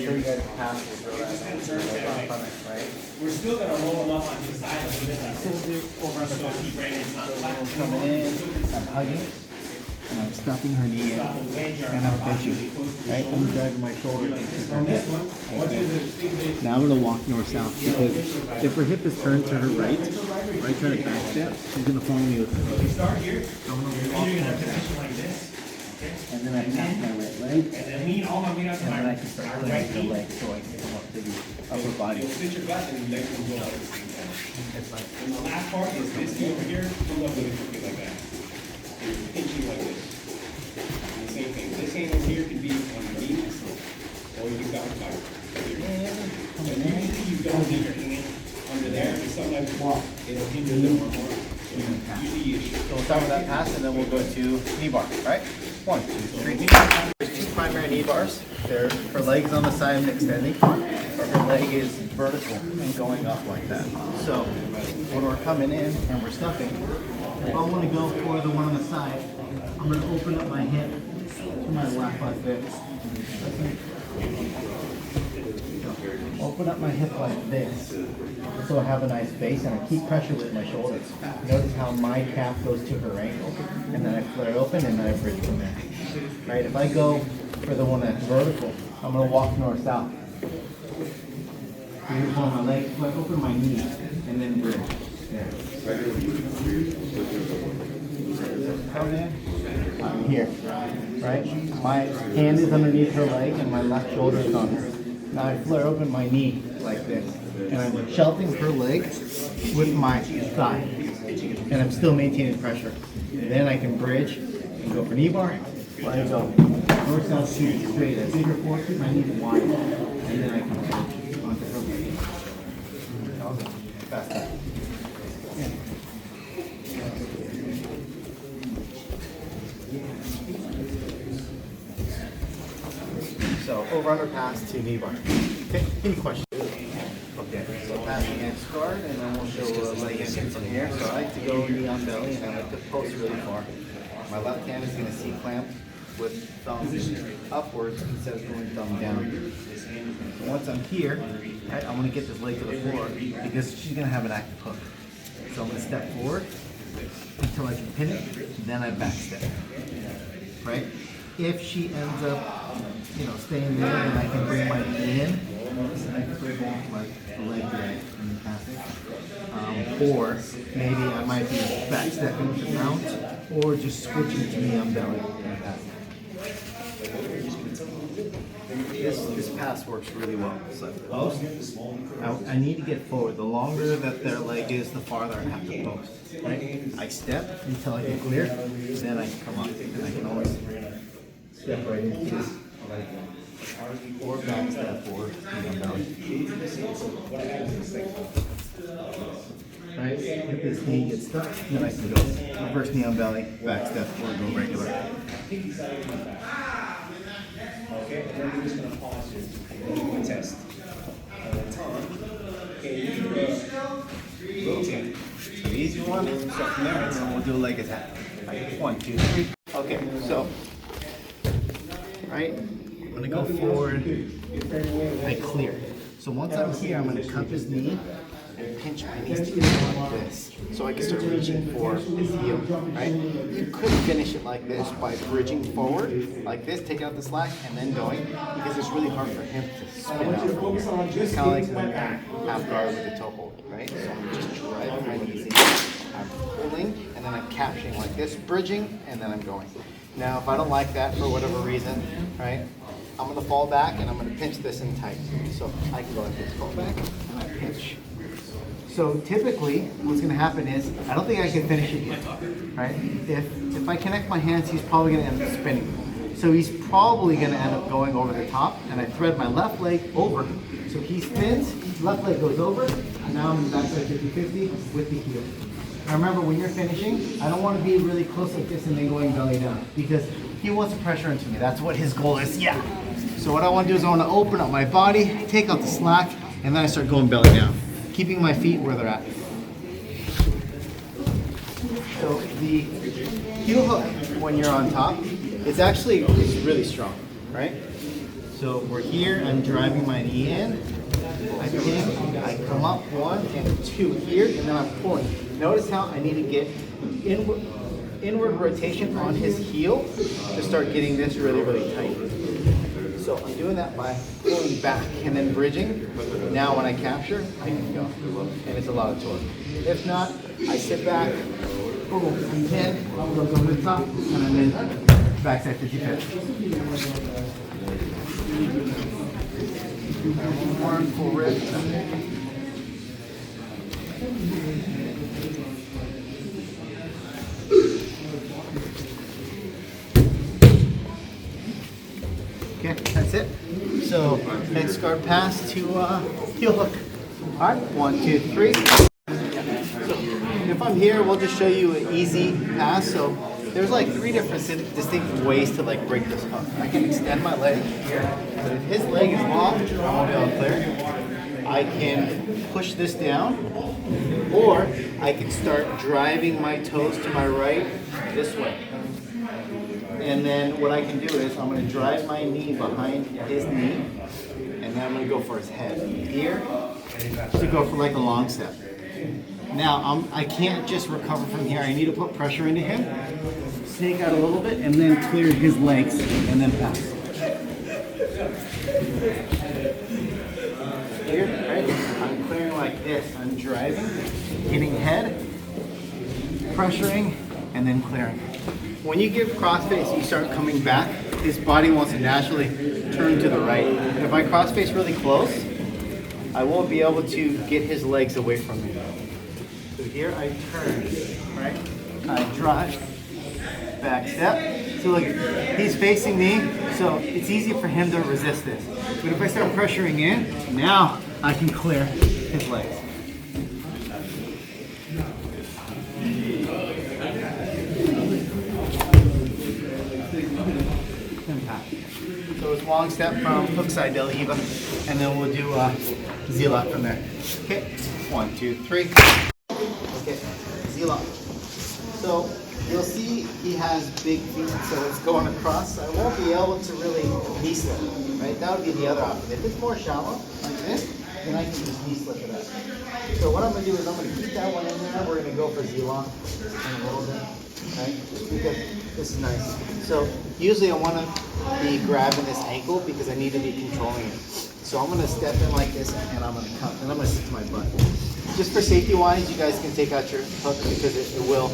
show you guys the pass. We'll throw that in, right? We're still gonna roll them up on the side a little bit. Over on the back. Coming in, I'm hugging, and I'm stuffing her knee in, and I'm pinching. Right? I'm dragging my shoulder into her hip. Now I'm gonna walk north-south because if her hip is turned to her right, I try to back step, she's gonna follow me with her. Start here. So I'm gonna walk north-south. Like this. And then I tap my right leg, And then lean all my weight out to and my then I can start right clearing the knee. leg so I can come up to the upper body. Sit your gut and your legs will go up at the same time. It's like, And the last part is this knee over here, pull up with it like that. You're pinching like this. And the same thing. This hand over here can be on your knee, or you can back back. And usually you don't leave your hand under there, and sometimes it'll hinder a little more. So usually you should. so we'll start with that pass, and then we'll go to knee bar, right? 1, 2, 3. There's 2 primary knee bars. Her leg's on the side and extending, or her leg is vertical and going up like that. So when we're coming in and we're stuffing, if I want to go for the one on the side, I'm going to open up my hip to my left like this. Open up my hip like this, so I have a nice base, and I keep pressure with my shoulders. Notice how my calf goes to her ankle, and then I flare open, and then I bridge from there. Right? If I go for the one that's vertical, I'm going to walk north-south. Here's one of my legs, so I open my knee, and then bridge. There. Come in. I'm here. Right? My hand is underneath her leg, and my left shoulder is on her. Now I flare open my knee like this, and I'm shelving her leg with my thigh, and I'm still maintaining pressure. And then I can bridge and go for knee bar, or I go north, south, shoot, straight, a bigger force, keep my knees wide, and then I can bridge onto her leg. Fast up. Yeah. So over under pass to knee bar. Okay, any questions? Okay, so passing X guard, and then we'll show leg entrance from here. So I like to go knee on belly, and I like to post really far. My left hand is going to C-clamp with thumb upwards instead of going thumb down. Once I'm here, right, I'm going to get this leg to the floor because she's going to have an active hook. So I'm going to step forward until I can pin it, then I back step. Right? If she ends up, staying there, then I can bring my knee in, and I can bring my leg drag in the passing. Or maybe I might be back stepping to mount, or just switching to knee on belly in the passing. This pass works really well. So post, I need to get forward. The longer that their leg is, the farther I have to post. Right? I step until I get clear, then I can come up, and I can always step right into this, or back step forward, knee on belly. Right? If this knee gets stuck, then I can go reverse knee on belly, back step, or go regular. Okay, and then we're just gonna pause here. And do a test. Tom, can you rotate? The easy one, so from there, and then we'll do a leg attack. Right, 1, 2, 3. Okay, so, right, I'm gonna go forward, I clear. So once I'm here, I'm gonna cup his knee and pinch my knees together like this, so I can start reaching for his heel, right? You could finish it like this by bridging forward, like this, taking out the slack, and then going, because it's really hard for him to spin out from here. It's kind of like when you're half guard with the toe hold, right? So I'm just driving my knees in, I'm pulling, and then I'm capturing like this, bridging, and then I'm going. Now, if I don't like that for whatever reason, right, I'm gonna fall back and I'm gonna pinch this in tight. So I can go like this, fall back, and I pinch. So typically, what's going to happen is, I don't think I can finish it here, right? If I connect my hands, he's probably going to end up spinning. So he's probably going to end up going over the top, and I thread my left leg over. So he spins, left leg goes over, and now I'm in backside 50-50 with the heel. Now remember, when you're finishing, I don't want to be really close like this and then going belly down, because he wants to pressure into me. That's what his goal is, yeah. So what I want to do is I want to open up my body, take out the slack, and then I start going belly down, keeping my feet where they're at. So the heel hook, when you're on top, it's really strong, right? So we're here, I'm driving my knee in, I pin, I come up 1 and 2 here, and then I'm pulling. Notice how I need to get inward rotation on his heel to start getting this really, really tight. So I'm doing that by pulling back and then bridging. Now when I capture, I can go. And it's a lot of torque. If not, I sit back, boom, and pin, look over the top, and I'm in backside 50 pin. One full rip. Okay, that's it. So next guard pass to heel hook. All right, 1, 2, 3. So if I'm here, we'll just show you an easy pass. So there's like 3 different distinct ways to like break this hook. I can extend my leg here, but if his leg is long, I won't be able to clear. I can push this down, or I can start driving my toes to my right this way. And then what I can do is I'm going to drive my knee behind his knee, and then I'm going to go for his head here to go for like a long step. Now I can't just recover from here. I need to put pressure into him, snake out a little bit, and then clear his legs, and then pass. Here, right? I'm clearing like this. I'm driving, hitting head, pressuring, and then clearing. When you give crossface, you start coming back, his body wants to naturally turn to the right. If I crossface really close, I won't be able to get his legs away from me. So here I turn, right? I drive, back step. So look, he's facing me, so it's easy for him to resist this. But if I start pressuring in, now I can clear his legs. So it's long step from hook side del Eva, and then we'll do Z-lock from there. Okay, 1, 2, 3. Okay, Z-lock. So you'll see he has big feet, so it's going across. I won't be able to really knee slip, right? That would be the other option. If it's more shallow, like this, then I can just knee slip it up. So what I'm going to do is I'm going to keep that one in there. We're going to go for Z-lock in a little bit, right? Because this is nice. So usually I want to be grabbing this ankle because I need to be controlling it. So I'm going to step in like this, and I'm going to come, and I'm going to sit to my butt. Just for safety wise, you guys can take out your hook because it will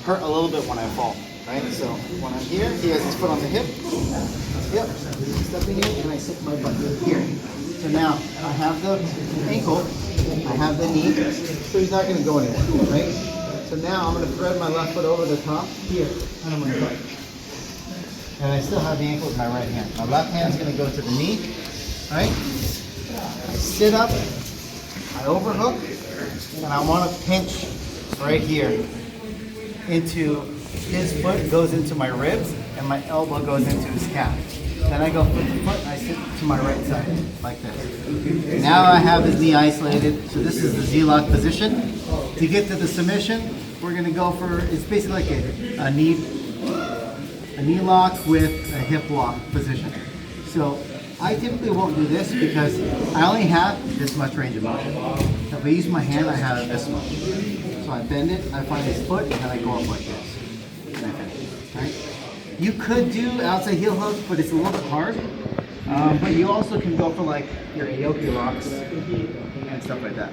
hurt a little bit when I fall, right? So when I'm here, he has his foot on the hip. Yep, stepping in, and I sit my butt here. So now I have the ankle, I have the knee, so he's not going to go anywhere, right? So now I'm going to thread my left foot over the top here, and I'm going to go. And I still have the ankle with my right hand. My left hand's going to go to the knee, right? I sit up, I overhook, and I want to pinch right here into his foot, goes into my ribs, and my elbow goes into his calf. Then I go foot to foot, and I sit to my right side, like this. Now I have his knee isolated, so this is the Z-lock position. To get to the submission, we're going to go for, it's basically like a knee lock with a hip lock position. So I typically won't do this because I only have this much range of motion. If I use my hand, I have this much. So I bend it, I find his foot, and then I go up like this. And I finish, right? You could do outside heel hook, but it's a little bit hard. But you also can go for like your Aoki locks and stuff like that.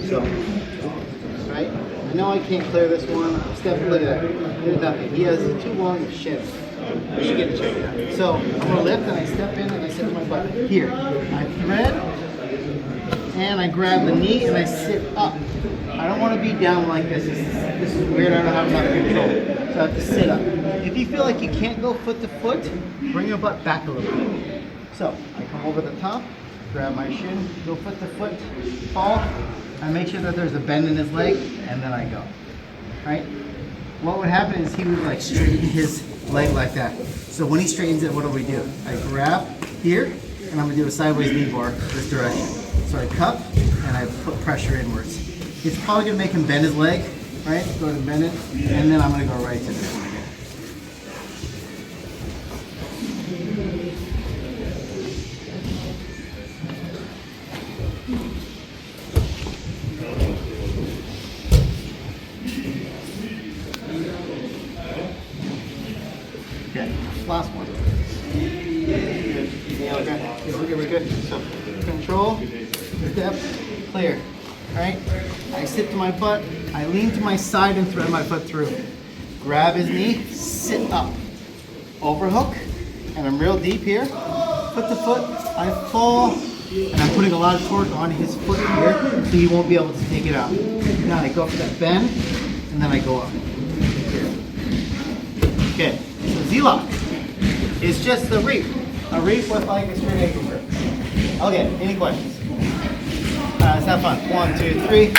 So, right? I know I can't clear this one. Steph, look at that. There's nothing. He has too long shins. We should get it checked out. So I'm going to lift, and I step in, and I sit to my butt. Here, I thread, and I grab the knee, and I sit up. I don't want to be down like this. This is weird. I don't have enough control. So I have to sit up. If you feel like you can't go foot to foot, bring your butt back a little bit. So I come over the top, grab my shin, go foot to foot, fall. I make sure that there's a bend in his leg, and then I go. Right? What would happen is he would like straighten his leg like that. So when he straightens it, what do? I grab here, and I'm going to do a sideways knee bar this direction. So I cup, and I put pressure inwards. It's probably going to make him bend his leg, right? Go to bend it, and then I'm going to go right to this one again. Last one. Good. Yeah, okay. We're good. So, control, step, clear. All right? I sit to my butt, I lean to my side and thread my foot through. Grab his knee, sit up. Overhook, and I'm real deep here. Put the foot, I fall, and I'm putting a lot of torque on his foot here, so he won't be able to take it out. Now I go for that bend, and then I go up. Okay, so Z-lock is just a reef with like a straight ankle grip. Okay, any questions? Let's have fun. 1, 2, 3.